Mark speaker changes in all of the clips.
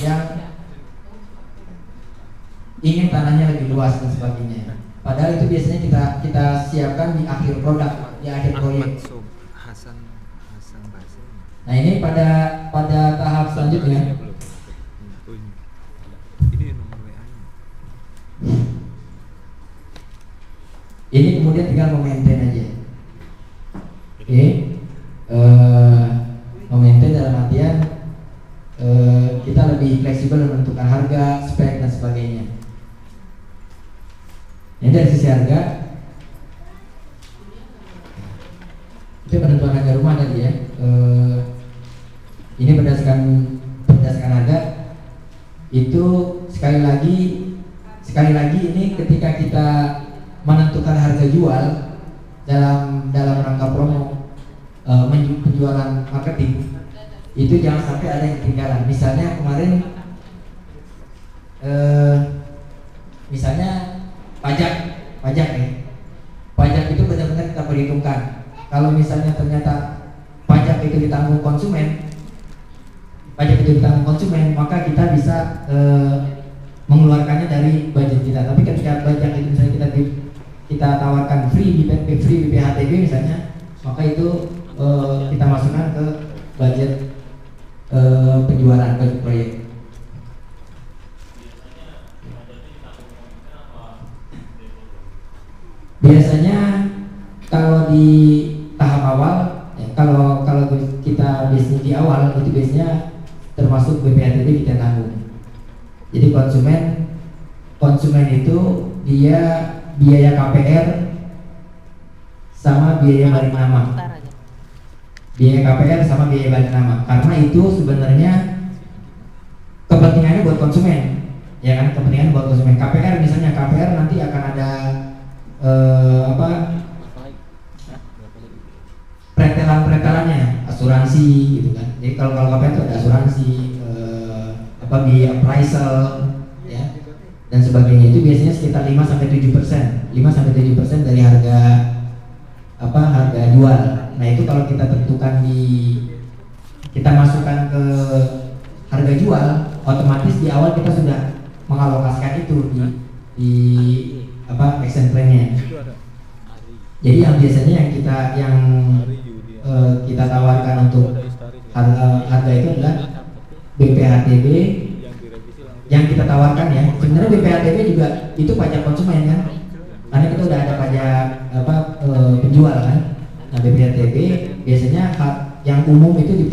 Speaker 1: yang ingin tanahnya lebih luas dan sebagainya. Padahal itu biasanya kita siapkan di akhir produk, di akhir proyek. Nah ini pada tahap selanjutnya. Ini kemudian tinggal memaintain aja. Oke, memaintain dalam artian kita lebih fleksibel menentukan harga, spek dan sebagainya. Ini dari sisi harga, itu penentuan harga rumah tadi ya. Ini berdasarkan harga. Itu sekali lagi ini ketika kita menentukan harga jual dalam rangka promo penjualan marketing, itu jangan sampai ada yang ketinggalan. Misalnya kemarin misalnya pajak itu benar-benar kita perhitungkan. Kalau misalnya ternyata pajak itu ditanggung konsumen, maka kita bisa mengeluarkannya dari budget kita. Tapi ketika pajak itu misalnya kita tawarkan free BPHTB misalnya, maka itu kita masukkan ke budget penjualan proyek. Biasanya kalau di tahap awal, ya, kalau kita bisnis di awal itu biasanya termasuk BPHTB kita tanggung. Jadi konsumen itu dia biaya KPR sama biaya balik nama. Biaya KPR sama biaya balik nama. Karena itu sebenarnya kepentingannya buat konsumen, ya kan? Kepentingan buat konsumen. KPR misalnya nanti akan ada pretelannya, asuransi gitu kan. Jadi kalau KPR itu ada asuransi, biaya appraisal, ya, dan sebagainya. Itu biasanya sekitar 5-7% dari harga jual. Nah itu kalau kita tentukan kita masukkan ke harga jual, otomatis di awal kita sudah mengalokasikan itu di action plan-nya. Jadi yang biasanya yang kita tawarkan untuk harga itu adalah BPHTB yang kita tawarkan ya. Sebenarnya BPHTB juga itu pajak konsumen kan, karena kita udah ada pajak penjual kan. Nah BPHTB biasanya yang umum itu di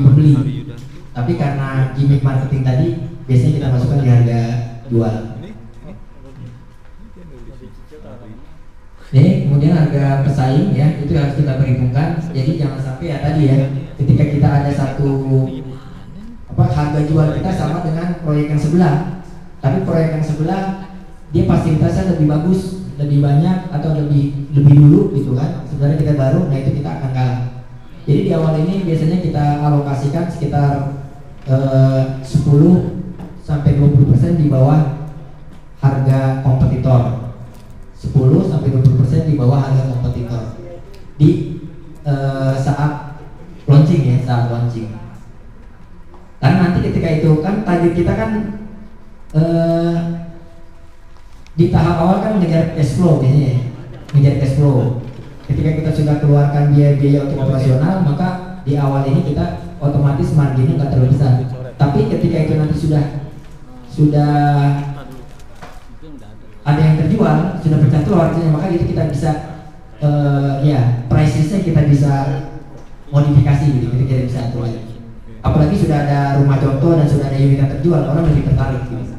Speaker 1: pembeli, tapi karena gimmick marketing tadi biasanya kita masukkan di harga jual. Ini kemudian harga pesaing ya, itu harus kita perhitungkan. Jadi jangan sampai ya tadi ya, ketika kita ada satu harga jual kita sama dengan proyek yang sebelah, tapi proyek yang sebelah dia fasilitasnya lebih bagus, lebih banyak atau lebih dulu gitu kan. Sebenarnya kita baru, nah itu kita akan kalah. Jadi di awal ini biasanya kita alokasikan sekitar 10-20% di bawah harga kompetitor. 10-20% di bawah harga kompetitor di saat launching. Karena nanti ketika itu kan target kita kan di tahap awal kan mengejar cash flow biasanya, Ketika kita sudah keluarkan biaya untuk operasional, maka di awal ini kita otomatis marginnya nggak terlalu besar. Tapi ketika itu nanti sudah ada yang terjual, sudah pecah telur artinya, maka itu kita bisa price-nya kita bisa modifikasi gitu, kita bisa atur lagi. Apalagi sudah ada rumah contoh dan sudah ada unit yang terjual, orang lebih tertarik gitu.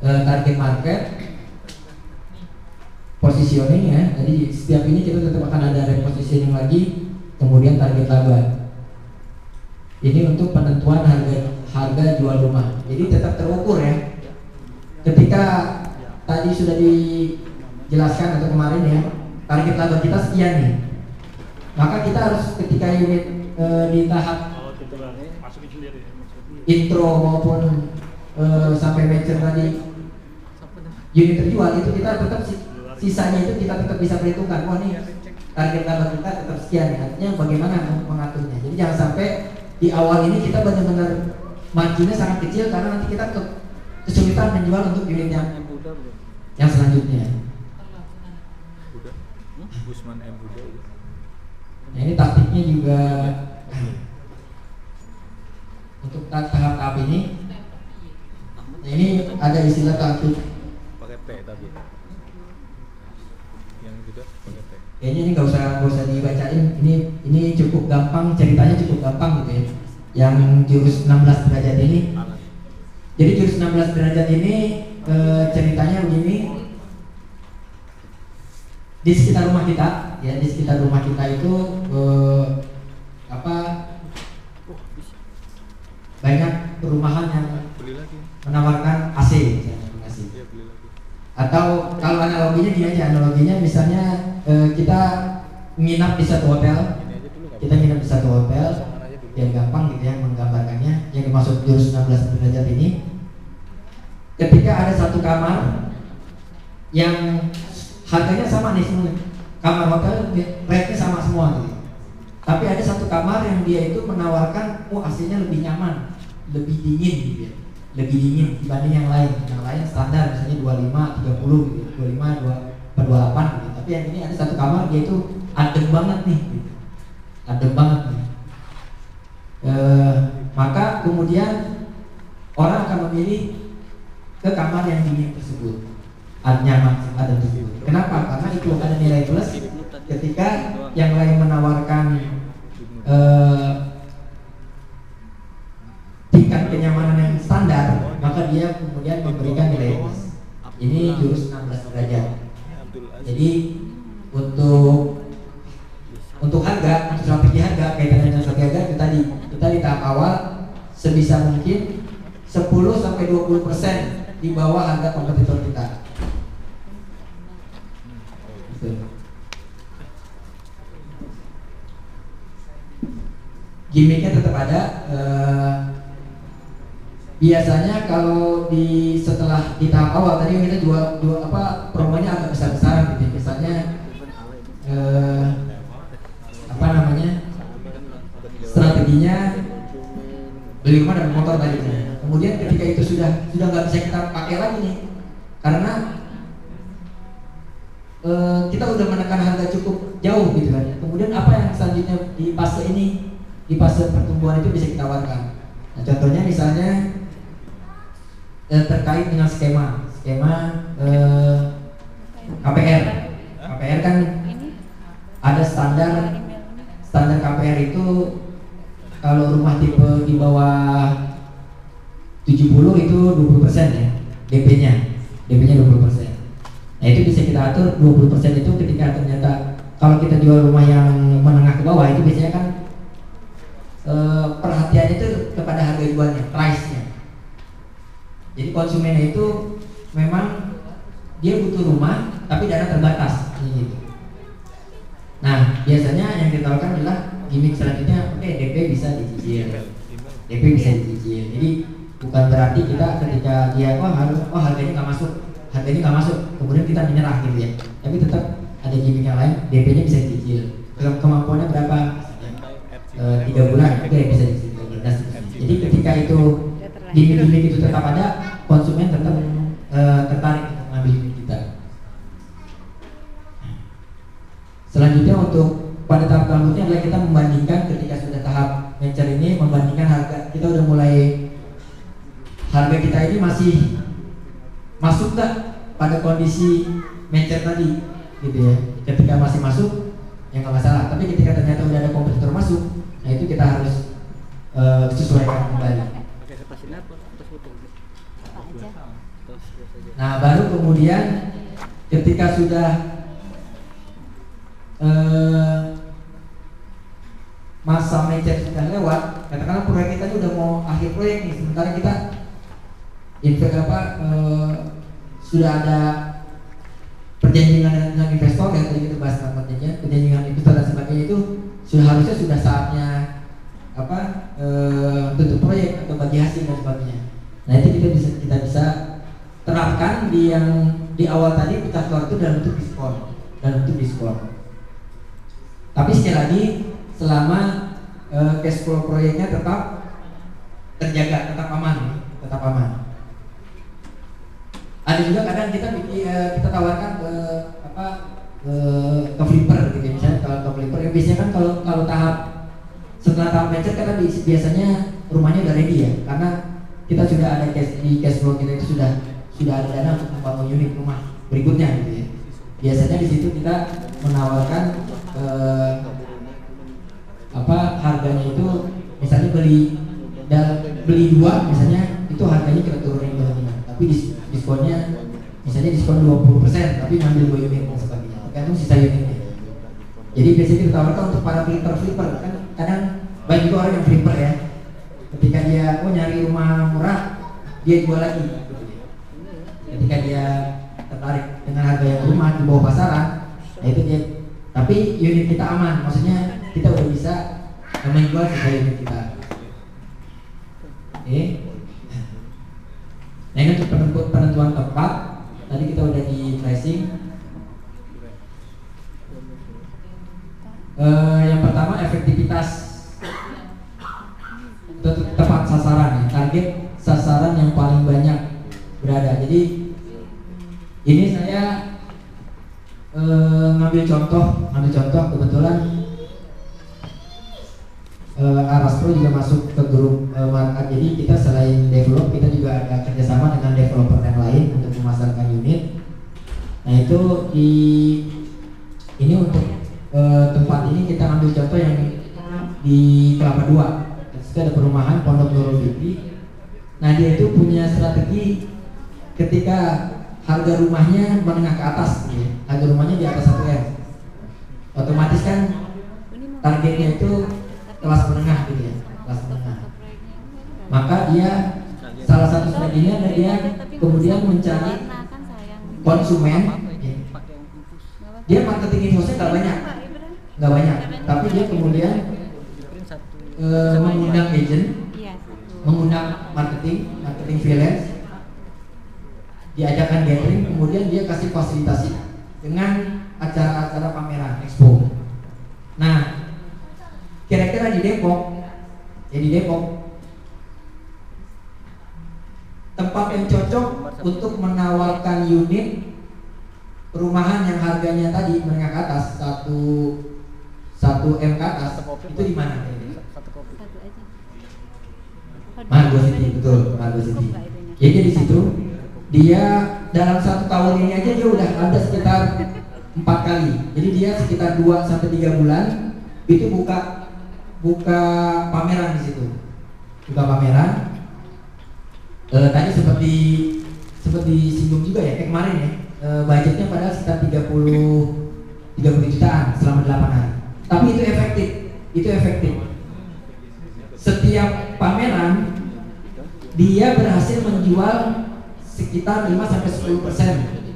Speaker 1: Target market, positioning ya. Jadi setiap ini kita tetap akan ada repositioning lagi, kemudian target laba. Ini untuk penentuan harga jual rumah. Jadi tetap terukur ya. Ketika tadi sudah dijelaskan atau kemarin ya, target laba kita sekian nih. Maka kita harus ketika unit di tahap intro maupun sampai mature tadi unit terjual itu kita tetap sisanya itu kita tetap bisa perhitungkan. Wah nih target laba kita tetap sekian. Artinya bagaimana mengaturnya. Jadi jangan sampai di awal ini kita benar-benar marginnya sangat kecil karena nanti kita kesulitan menjual untuk unit yang selanjutnya. Nah, ini taktiknya juga untuk tahap ini. Nah, ini ada istilah taktik.
Speaker 2: Pakai P tapi yang juga pakai P.
Speaker 1: Kayaknya ini nggak usah dibacain. Ini cukup gampang, ceritanya cukup gampang gitu ya. Yang jurus 16 derajat ini. Jadi jurus 16 derajat ini ceritanya begini. Di sekitar rumah kita, ya di sekitar rumah kita itu banyak perumahan yang menawarkan AC, atau kalau analoginya gini aja, analoginya misalnya kita nginap di satu hotel, biar gampang gitu ya menggambarkannya. Yang dimaksud jurus 16 derajat ini, ketika ada satu kamar yang harganya sama nih semua, kamar hotel rate-nya sama semua gitu. Tapi ada satu kamar yang dia itu menawarkan AC-nya lebih nyaman, lebih dingin gitu ya. Lebih dingin dibanding yang lain. Yang lain standar misalnya 25, 30 gitu, 25, 28 gitu. Tapi yang ini ada satu kamar dia itu adem banget nih gitu. Adem banget nih. Maka kemudian orang akan memilih ke kamar yang dingin tersebut, nyaman, adem tersebut. Kenapa? Karena itu ada nilai plus ketika yang lain menawarkan tingkat kenyamanan yang standar, maka dia kemudian memberikan nilai plus. Ini jurus 16 derajat. Jadi untuk harga, untuk strategi harga, kaitannya dengan strategi harga itu tadi, kita di tahap awal sebisa mungkin 10-20% di bawah harga kompetitor kita. Gimmicknya tetap ada. Biasanya kalau setelah di tahap awal tadi kita jual promonya agak besar-besaran gitu. Misalnya strateginya beli rumah dan motor tadi. Kemudian ketika itu sudah nggak bisa kita pakai lagi nih, karena kita udah menekan harga cukup jauh gitu kan. Kemudian apa yang selanjutnya di fase ini, di fase pertumbuhan itu bisa kita tawarkan. Nah, contohnya misalnya terkait dengan skema KPR. KPR kan ada standar KPR itu kalau rumah tipe di bawah 70 itu 20% ya DP-nya 20%. Nah itu bisa kita atur 20% itu ketika ternyata kalau kita jual rumah yang menengah ke bawah itu biasanya kan perhatiannya itu kepada harga jualnya, price-nya. Jadi konsumennya itu memang dia butuh rumah tapi dana terbatas gitu. Nah biasanya yang ditawarkan adalah gimmick selanjutnya, oke, DP bisa dicicil. Jadi bukan berarti kita ketika dia harganya nggak masuk, kemudian kita menyerah gitu ya. Tapi tetap ada gimmick yang lain, DP-nya bisa dicicil. Kemampuannya berapa? 3 bulan, oke, bisa dicicil. Jadi ketika itu gimmick itu tetap ada, konsumen tetap tertarik untuk mengambil gimmick kita. Selanjutnya untuk pada tahap selanjutnya adalah kita membandingkan ketika sudah tahap venture ini, membandingkan harga. Kita udah mulai, harga kita ini masih masuk nggak pada kondisi venture tadi gitu ya. Ketika masih masuk ya nggak masalah, tapi ketika ternyata udah ada kompetitor masuk, nah itu kita harus sesuaikan kembali. Nah baru kemudian ketika sudah masa venture sudah lewat, katakanlah proyek kita udah mau akhir proyek nih, sementara kita sudah ada perjanjian dengan investor yang tadi kita bahas tentang perjanjian investor dan sebagainya, itu harusnya sudah saatnya tutup proyek atau bagi hasil dan sebagainya. Nah itu kita bisa terapkan di yang di awal tadi, pecah telur itu dalam bentuk diskon. Tapi sekali lagi selama cash flow proyeknya tetap terjaga, tetap aman, tetap aman. Ada juga kadang kita tawarkan ke flipper gitu ya. Misalnya kalau ke flipper ya biasanya kan kalau tahap setelah tahap macet kan biasanya rumahnya udah ready ya, karena kita sudah ada cash flow kita itu sudah ada dana untuk membangun unit rumah berikutnya gitu ya. Biasanya di situ kita menawarkan harganya itu misalnya beli dua misalnya itu harganya kita turunin ke lima, tapi diskonnya misalnya diskon 20% tapi ngambil 2 unit dan sebagainya, tergantung sisa unitnya. Jadi biasanya kita tawarkan untuk para flipper kan kadang banyak juga orang yang flipper ya, ketika dia nyari rumah murah dia jual lagi gitu. Ketika dia tertarik dengan harga yang rumah di bawah pasaran, nah itu dia. Tapi unit kita aman, maksudnya kita udah bisa menjual sisa unit kita. Oke. Nah ini untuk penentuan tempat. Tadi kita udah di tracing. Yang pertama efektivitas tepat sasaran ya. Target sasaran yang paling banyak berada. Jadi ini saya ngambil contoh kebetulan Aras Pro juga masuk ke grup market. Jadi kita selain develop, kita juga ada kerjasama dengan developer yang lain untuk memasarkan unit. Nah itu ini untuk tempat ini kita ambil contoh yang di Kelapa II. Itu ada perumahan Pondok Nurul Fikri. Nah dia itu punya strategi ketika harga rumahnya menengah ke atas, ya. Harga rumahnya di atas 1 M. Otomatis kan targetnya itu kelas menengah gitu ya, kelas menengah. Maka dia salah satu strateginya adalah dia kemudian mencari konsumen. Ya. Dia marketing infosnya nggak banyak, tapi dia kemudian mengundang agent, mengundang marketing freelance, diajakkan gathering, kemudian dia kasih fasilitasi dengan acara-acara pameran expo. Nah, kira-kira di Depok tempat yang cocok untuk menawarkan unit perumahan yang harganya tadi menengah ke atas 1 M ke atas itu di mana? Margo City, betul, Margo City. Jadi di situ dia dalam 1 tahun ini aja dia udah ada sekitar 4 kali. Jadi dia sekitar 2 sampai 3 bulan itu buka pameran di situ. Buka pameran. Tadi seperti singgung juga ya, kemarin ya. Budgetnya padahal sekitar 30 jutaan selama 8 hari. Tapi itu efektif. Setiap pameran dia berhasil menjual sekitar 5-10%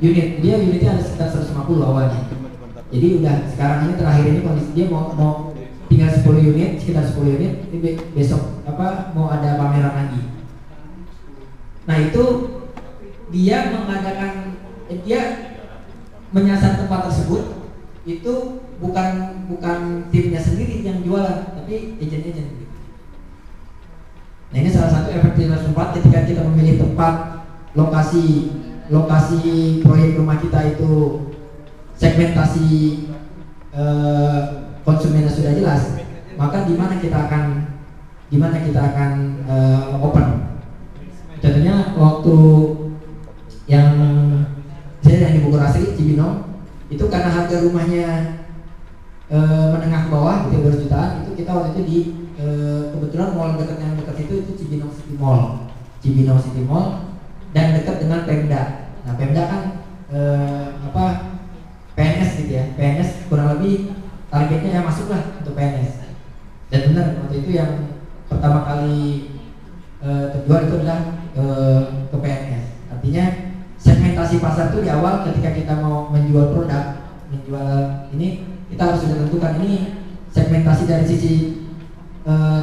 Speaker 1: unit. Unitnya ada sekitar 150 awalnya. Jadi udah sekarang ini terakhir ini kondisi dia mau tinggal 10 unit, sekitar 10 unit. Ini besok mau ada pameran lagi. Nah itu dia menyasar tempat tersebut itu bukan timnya sendiri yang jualan, tapi agen-agen. Nah ini salah satu efektivitas tempat ketika kita memilih tempat, lokasi proyek rumah kita itu segmentasi konsumennya sudah jelas, maka di mana kita akan open. Contohnya waktu yang di Bogor Asri, Cibinong, itu karena harga rumahnya menengah ke bawah, 13 jutaan, itu kita waktu itu di kebetulan mall yang dekat itu Cibinong City Mall dan dekat dengan Pemda. Nah Pemda kan PNS gitu ya, PNS kurang lebih targetnya yang masuk lah untuk PNS. Dan benar waktu itu yang pertama kali terjual itu adalah ke PNS. Artinya segmentasi pasar itu di awal ketika kita mau menjual ini kita harus sudah tentukan ini segmentasi dari sisi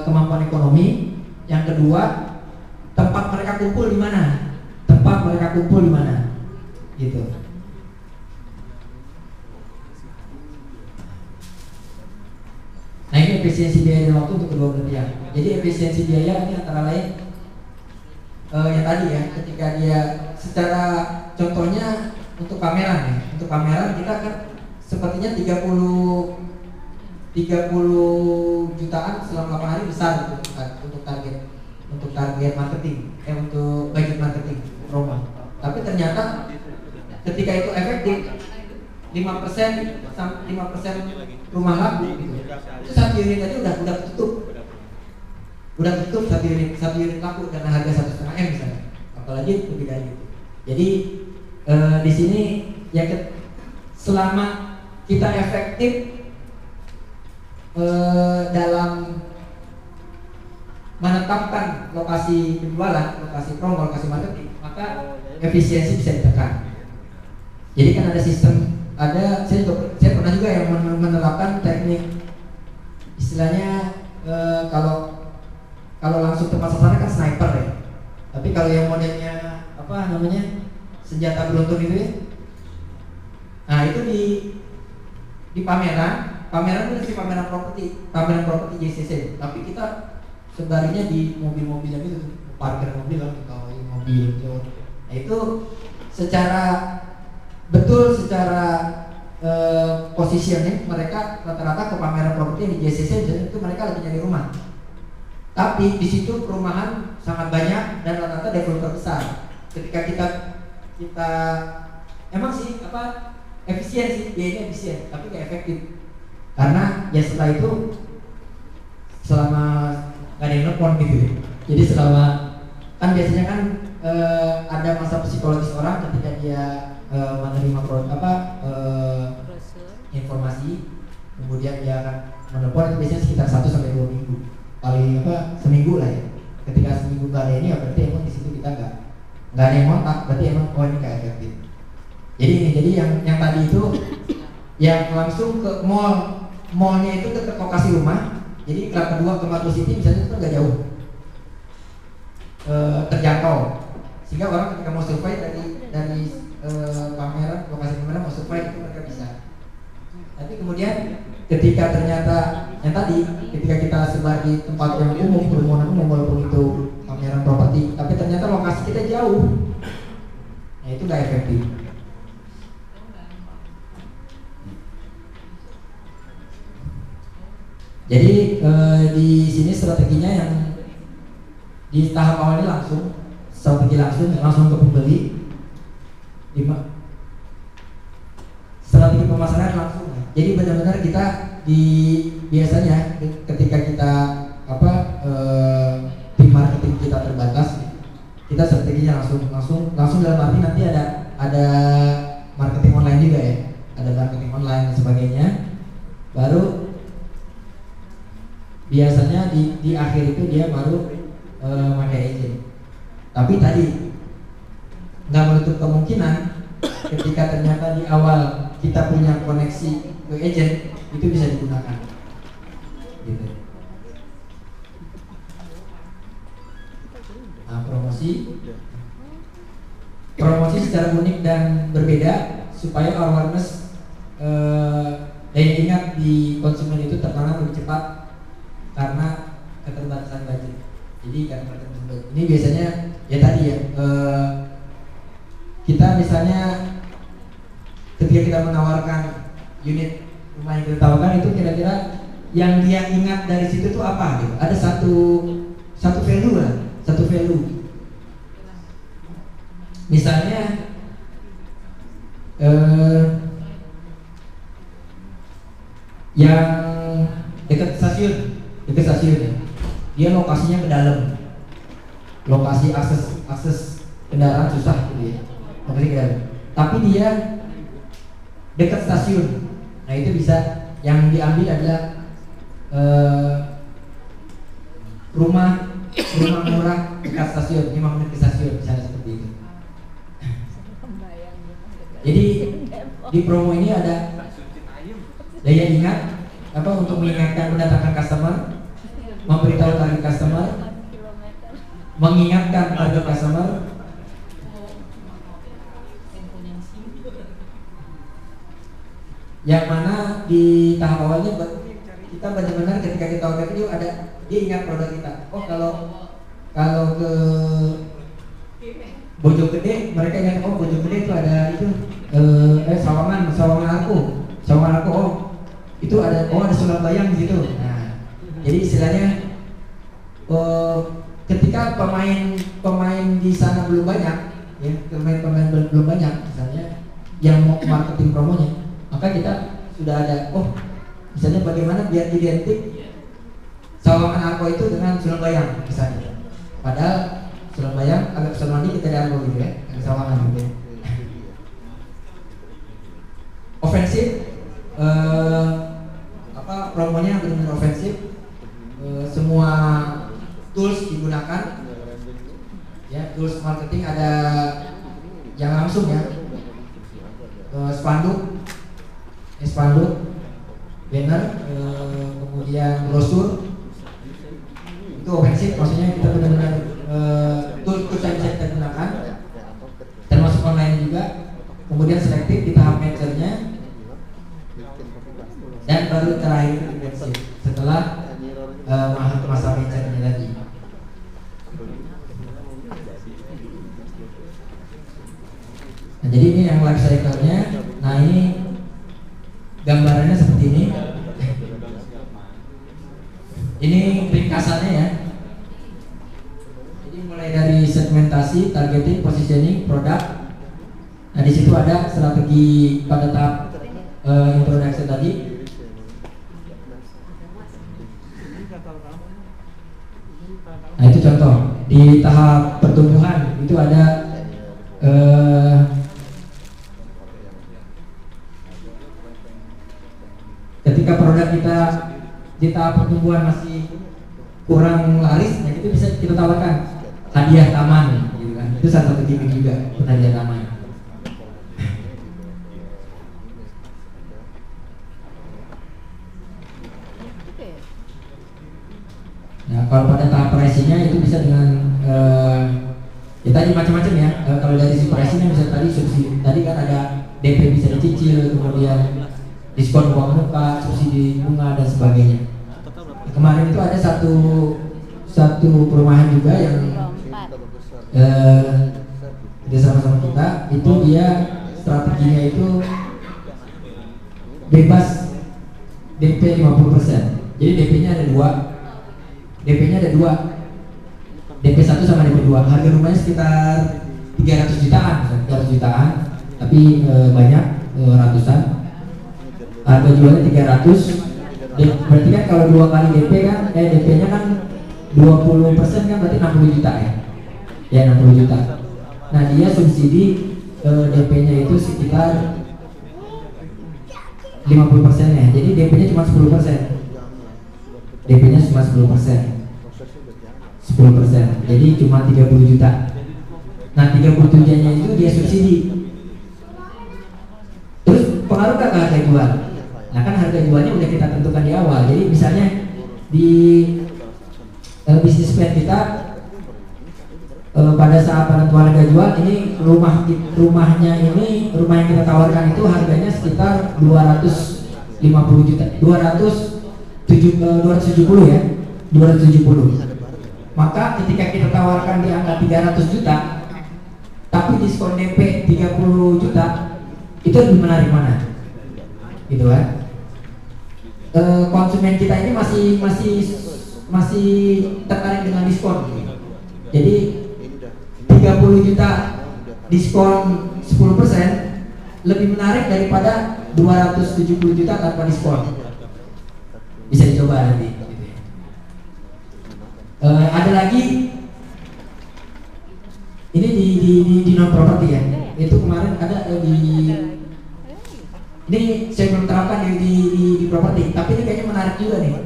Speaker 1: kemampuan ekonomi. Yang kedua, tempat mereka kumpul di mana? Gitu. ini efisiensi biaya dan waktu untuk kedua belah pihak. Jadi efisiensi biaya ini antara lain yang tadi ya, ketika dia secara contohnya untuk pameran ya, untuk pameran kita kan sepertinya 30 jutaan selama 8 hari besar gitu, untuk target marketing, untuk budget marketing promo. Tapi ternyata ketika itu efektif 5% rumah laku gitu. Itu 1 unit aja udah tutup. Udah tutup 1 unit laku karena harga 1,5 M misalnya. Apalagi lebih dari itu. Jadi di sini ya selama kita efektif dalam menetapkan lokasi penjualan, lokasi promo, lokasi marketing, maka efisiensi bisa ditekan. Jadi kan ada sistem, saya pernah juga yang menerapkan teknik istilahnya kalau langsung tepat sasaran kan sniper ya. Tapi kalau yang modelnya apa namanya senjata beruntun itu ya, nah itu di pameran itu si pameran properti JCC. Tapi kita sebarinya di mobil-mobil yang itu, parkir mobil atau mobil itu. Nah itu secara positioning mereka rata-rata ke pameran properti di JCC itu mereka lagi nyari rumah. Tapi di situ perumahan sangat banyak dan rata-rata developer besar. Ketika kita emang sih apa efisien sih, biayanya efisien, tapi nggak efektif. Karena ya setelah itu selama nggak ada yang nelfon gitu ya. Jadi selama kan biasanya kan ada masa psikologis orang ketika dia menerima informasi, kemudian dia akan menelpon, itu biasanya sekitar 1-2 minggu, paling seminggu lah ya. Ketika seminggu nggak ada ini, ya berarti emang di situ kita nggak ada yang kontak, berarti emang ini nggak efektif. Jadi yang tadi itu yang langsung ke mallnya itu dekat lokasi rumah. Jadi Kelapa 2 ke Matu City misalnya itu nggak jauh, terjangkau, sehingga orang ketika mau survei dari pameran, lokasi pameran mau survei itu mereka bisa. Tapi kemudian ketika ternyata yang tadi ketika kita sebar di tempat yang umum, kerumunan umum, walaupun itu pameran properti, tapi ternyata lokasi kita jauh, nah itu nggak efektif. Jadi di sini strateginya yang di tahap awal ini langsung ke pembeli. Strategi pemasaran langsung. Jadi benar-benar kita biasanya ketika kita tim marketing kita terbatas, kita strateginya langsung dalam arti nanti ada marketing online juga ya, ada marketing online dan sebagainya. Baru biasanya di akhir itu dia baru pakai agent. Tapi tadi nggak menutup kemungkinan ketika ternyata di awal kita punya koneksi ke agent, itu bisa digunakan. Gitu. Nah, promosi secara unik dan berbeda supaya awareness daya ingat di konsumen itu tertanam lebih cepat. Karena keterbatasan budget. Jadi karena keterbatasan budget ini biasanya ya tadi ya kita misalnya ketika kita menawarkan unit rumah yang kita tawarkan itu kira-kira yang dia ingat dari situ tuh apa gitu. Ada satu value lah, satu value. Misalnya yang dekat stasiun ya. Dia lokasinya ke dalam, lokasi akses kendaraan susah gitu ya, lokasi ke dalam. Tapi dia dekat stasiun, nah itu bisa yang diambil adalah rumah murah dekat stasiun, 5 menit ke stasiun misalnya seperti itu. Jadi di promo ini ada daya ingat untuk mendatangkan customer, memberitahu target customer, mengingatkan target customer, yang mana di tahap awalnya kita benar-benar ketika kita overview ada dia ingat produk kita. Oh kalau ke Bojonggede mereka ingat oh Bojonggede itu ada itu Sawangan aku oh itu ada Sulat Bayang di situ. Nah jadi istilahnya ketika pemain di sana belum banyak ya pemain belum banyak misalnya yang mau marketing promonya, maka kita sudah ada misalnya bagaimana biar identik Sawangan Arko itu dengan Sulat Bayang misalnya, padahal Sulat Bayang agak Sulamandi kita ada Arko gitu ya, agak Sawangan gitu ya. Ofensif promonya benar-benar ofensif, semua tools digunakan ya, tools marketing ada yang langsung ya, spanduk, banner, kemudian brosur itu ofensif, maksudnya kita benar-benar tools yang bisa kita gunakan, termasuk online juga. Kemudian selektif di tahap manajernya, dan baru terakhir intensif setelah masa manajernya tadi. Nah, jadi ini yang life cycle-nya. Nah ini gambarannya seperti ini. Ini ringkasannya ya. Jadi mulai dari segmentasi, targeting, positioning, produk. Nah di situ ada strategi pada tahap introduction tadi. Nah itu contoh di tahap pertumbuhan itu ada ketika produk kita di tahap pertumbuhan masih kurang laris, nah itu bisa kita tawarkan hadiah taman, gitu kan? Itu salah satu gimmick juga, hadiah taman. Nah kalau pada tahap pricingnya itu bisa dengan ya tadi macam-macam ya. Kalau dari si pricingnya bisa tadi subsidi, tadi kan ada DP bisa dicicil, kemudian diskon uang muka, subsidi bunga dan sebagainya. Kemarin itu ada satu perumahan juga yang sama-sama kita, itu dia strateginya itu bebas DP 50%. Jadi DP-nya ada dua, DP 1 sama DP 2. Harga rumahnya sekitar 300 jutaan, tapi banyak ratusan. Harga jualnya 300. Berarti kan kalau 2 kali DP kan DP-nya kan 20% kan berarti 60 juta ya. Ya 60 juta. Nah, dia subsidi DP-nya itu sekitar 50% ya. Jadi DP-nya cuma 10%. DP-nya cuma 10%. 10%. Jadi cuma 30 juta. Nah, 37-nya itu dia subsidi. Terus pengaruh ke harga jual? Nah kan harga jualnya udah kita tentukan di awal. Jadi misalnya di bisnis plan kita pada saat penentuan harga jual ini rumah yang kita tawarkan itu harganya sekitar 250 juta, 270 ya, 270. Maka ketika kita tawarkan di angka 300 juta, tapi diskon DP 30 juta, itu lebih menarik mana? Gitu kan? Konsumen kita ini masih tertarik dengan diskon. Jadi 30 juta diskon 10% lebih menarik daripada 270 juta tanpa diskon. Bisa dicoba nanti. Ada lagi ini di non property ya. Itu kemarin ada ini saya belum terapkan di properti, tapi ini kayaknya menarik juga nih.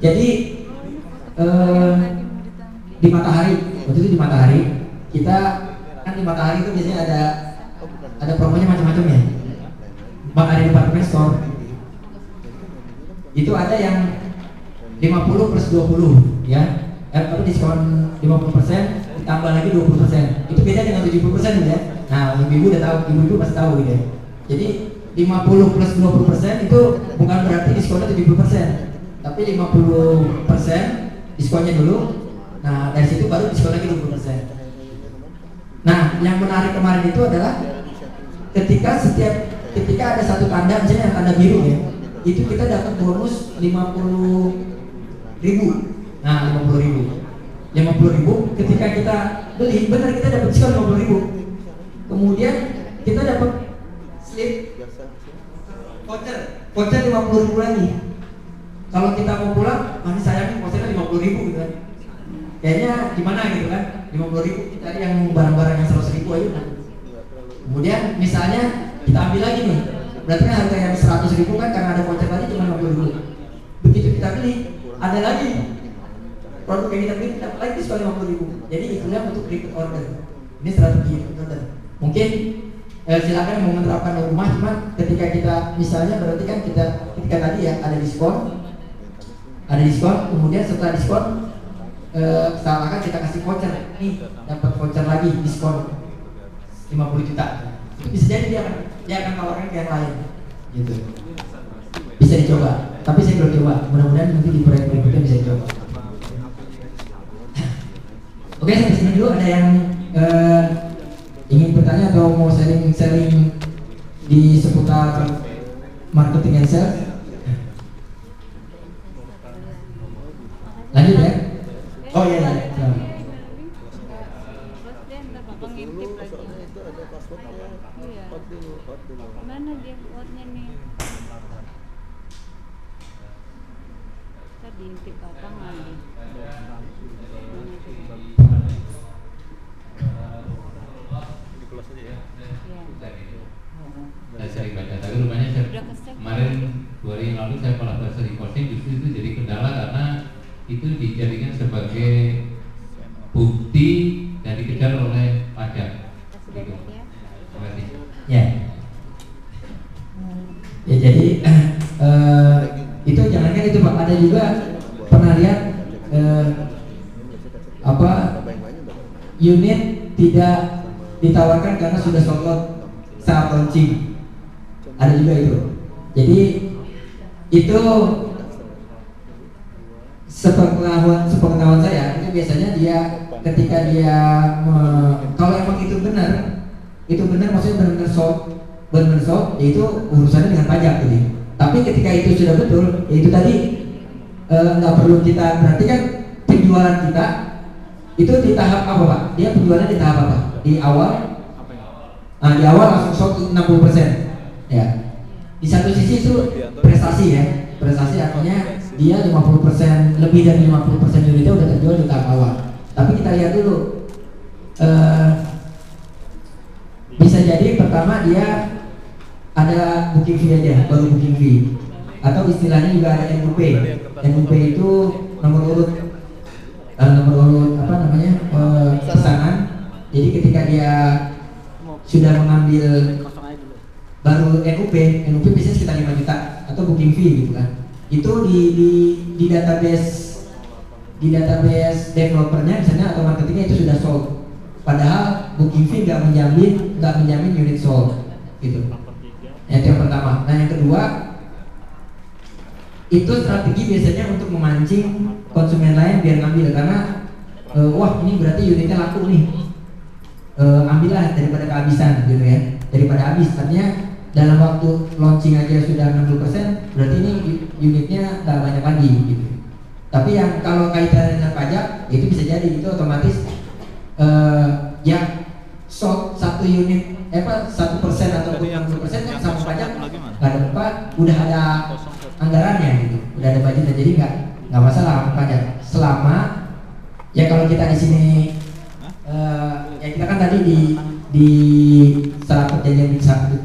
Speaker 1: Jadi di Matahari, waktu itu di Matahari kita kan di Matahari itu biasanya ada promonya macam-macam ya. Matahari Department Store itu ada yang 50 plus 20 ya, atau diskon 50% ditambah lagi 20%. Itu beda dengan 70% ya. Nah ibu-ibu udah tahu, ibu-ibu pasti tahu gitu ya. Jadi 50 plus 20% itu bukan berarti diskonnya 70%. tapi 50% diskonnya dulu. Nah dari situ baru diskon lagi 20%. Nah yang menarik kemarin itu adalah ketika ada satu tanda, misalnya yang tanda biru ya, itu kita dapat bonus 50.000. Nah 50.000 ketika kita beli, benar kita dapat diskon 50.000. Kemudian kita dapat slip voucher 50.000 lagi. Kalau kita mau pulang, masih sayangnya vouchernya 50.000 gitu kan. Kayaknya gimana gitu kan, 50.000 kita yang barang-barang yang 100.000 aja. Kemudian misalnya kita ambil lagi nih, berarti kan harga yang 100.000 kan karena ada voucher tadi cuma 50.000. Begitu kita beli, ada lagi produk yang kita beli, kita lagi diskon 50.000. Jadi itulah untuk repeat order. Ini strategi repeat order. Mungkin silakan mau menerapkan di rumah, cuma ketika kita misalnya berarti kan kita ketika tadi ya ada diskon, kemudian setelah diskon seakan kita kasih voucher, nih dapat voucher lagi diskon 50 juta. Itu bisa jadi dia akan tawarkan ke yang lain, gitu. Bisa dicoba, tapi saya belum coba. Mudah-mudahan nanti di proyek berikutnya bisa dicoba. Oke, sampai sini dulu. Ada yang ingin bertanya atau mau sharing di seputar marketing and sales? Lanjut ya. Oh iya.
Speaker 3: Mana dia buatnya nih? Tadi intip batang lagi.
Speaker 2: Di kelas aja ya.
Speaker 4: Saya sering baca, tapi rupanya kemarin 2 hari yang lalu saya kolaborasi di posting, justru itu jadi kendala karena itu dijadikan sebagai bukti dan dikejar oleh pajak. Gitu. Terima kasih.
Speaker 1: Ya. Ya jadi itu jangankan itu Pak, ada juga pernah lihat unit tidak ditawarkan karena sudah sold out saat launching. Ada juga itu. Jadi itu sepengetahuan saya itu biasanya dia ketika dia kalau emang itu benar maksudnya benar sold, yaitu urusannya dengan pajak gitu. Tapi ketika itu sudah betul, yaitu tadi nggak perlu kita, berarti kan penjualan kita itu di tahap apa Pak? Dia penjualannya di tahap apa? Di awal langsung sold 60%. Ya. Di satu sisi itu prestasi ya, prestasi artinya dia 50%, lebih dari 50% unitnya udah terjual di tahap awal. Tapi kita lihat dulu, bisa jadi pertama dia ada booking fee aja, baru booking fee, atau istilahnya juga ada NUP. NUP itu nomor urut pesanan. Jadi ketika dia sudah mengambil baru NUP biasanya sekitar 5 juta atau booking fee gitu kan. Itu di database developernya misalnya atau marketingnya itu sudah sold. Padahal booking fee nggak menjamin unit sold gitu. Itu yang pertama. Nah yang kedua, itu strategi biasanya untuk memancing konsumen lain biar ngambil, karena wah ini berarti unitnya laku nih, ambillah daripada kehabisan gitu ya, daripada habis. Artinya dalam waktu launching aja sudah 60%, berarti ini unitnya nggak banyak lagi gitu. Tapi yang kalau kaitan dengan pajak itu bisa jadi itu otomatis yang sold 1 unit 1% ataupun 60% kan sama pajak nggak ada apa, udah ada anggarannya gitu, udah ada budgetnya, jadi nggak masalah pajak selama ya kalau kita di sini ya kita kan tadi di saat perjanjian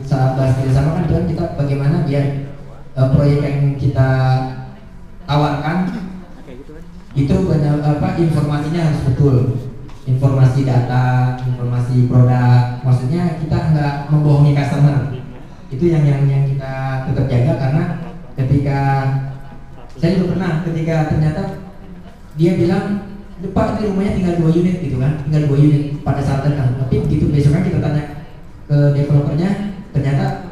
Speaker 1: saat bahas kerjasama kan kita bagaimana biar proyek yang kita tawarkan itu benar informasinya harus betul, informasi data, informasi produk, maksudnya kita nggak membohongi customer. Itu yang kita tetap jaga, karena ketika saya juga pernah ketika ternyata dia bilang Pak ini rumahnya tinggal 2 unit gitu kan, tinggal 2 unit pada saat datang, tapi begitu besoknya kita tanya ke developernya ternyata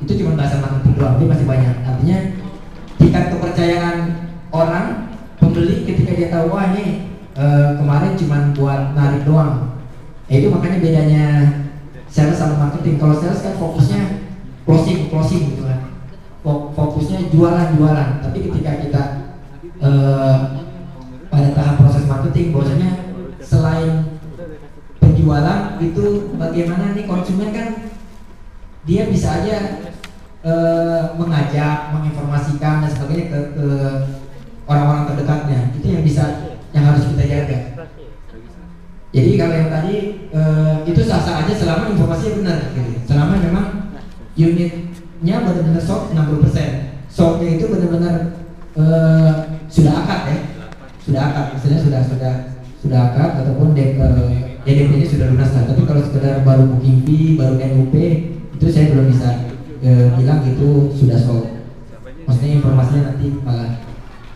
Speaker 1: itu cuma bahasa marketing doang, dia masih banyak. Artinya tingkat kepercayaan orang pembeli ketika dia tahu wah ini kemarin cuma buat narik doang. Itu makanya bedanya sales sama marketing. Kalau sales kan fokusnya closing gitu kan. Fokusnya jualan. Tapi ketika kita pada tahap proses marketing, bahwasanya selain penjualan itu bagaimana nih konsumen kan dia bisa aja mengajak, menginformasikan dan sebagainya ke orang-orang terdekatnya. Itu yang harus kita jaga. Jadi kalau yang tadi itu sah-sah aja selama informasinya benar gitu. Selama memang unitnya benar-benar sold 60%. Soldnya itu benar-benar sudah akad ya. Sudah akad, misalnya sudah akad ataupun DP-nya sudah lunas. Tapi kalau sekedar baru booking fee, baru NUP, itu saya belum bisa bilang itu sudah sold. Maksudnya informasinya nanti malah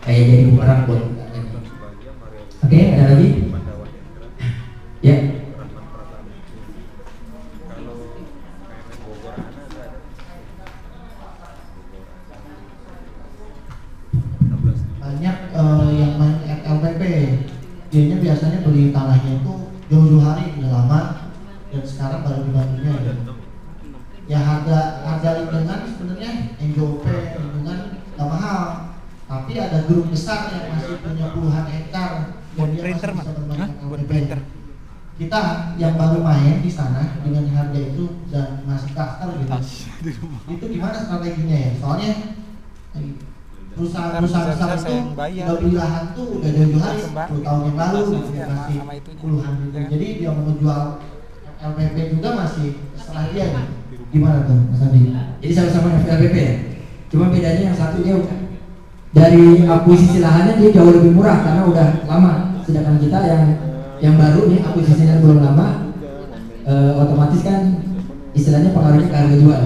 Speaker 1: kayak jadi bumerang buat kita. Oke, ada lagi? Ya.
Speaker 5: Banyak yang main LPP, dianya biasanya beli tanahnya itu jauh-jauh hari udah lama dan sekarang baru dibantunya ya. Ya harga lingkungan sebenarnya NJOP lingkungan nggak mahal, tapi ada grup besar yang masih punya puluhan hektar dan dia masih bisa bermain LPP. Kita yang baru main di sana dengan harga itu dan masih daftar gitu, itu gimana strateginya ya? Soalnya perusahaan besar itu udah beli lahan tuh udah jauh-jauh hari 10 tahun yang lalu masih puluhan ribu. Jadi dia mau jual LPP juga masih setelah dia gitu. Gimana tuh Mas Andi?
Speaker 1: Jadi sama-sama LPP ya. Cuma bedanya yang satu dia dari akuisisi lahannya dia jauh lebih murah karena udah lama. Sedangkan kita yang baru nih akuisisinya belum lama, otomatis kan istilahnya pengaruhnya ke harga jual.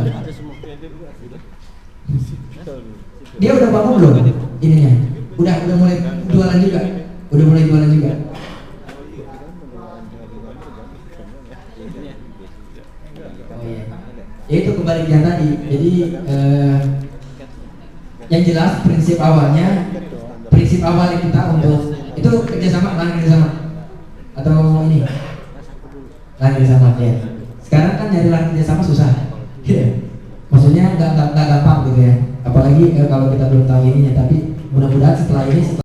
Speaker 1: Dia udah bangun belum ininya? Udah mulai jualan juga. Udah mulai jualan juga. Oh iya. Ya itu kembali yang tadi. Jadi yang jelas prinsip awal kita untuk itu kerjasama atau ini lahan kerjasama ya. Sekarang kan nyari lahan kerjasama susah. Maksudnya nggak gampang gitu ya. Apalagi kalau kita belum tahu ininya. Tapi mudah-mudahan setelah ini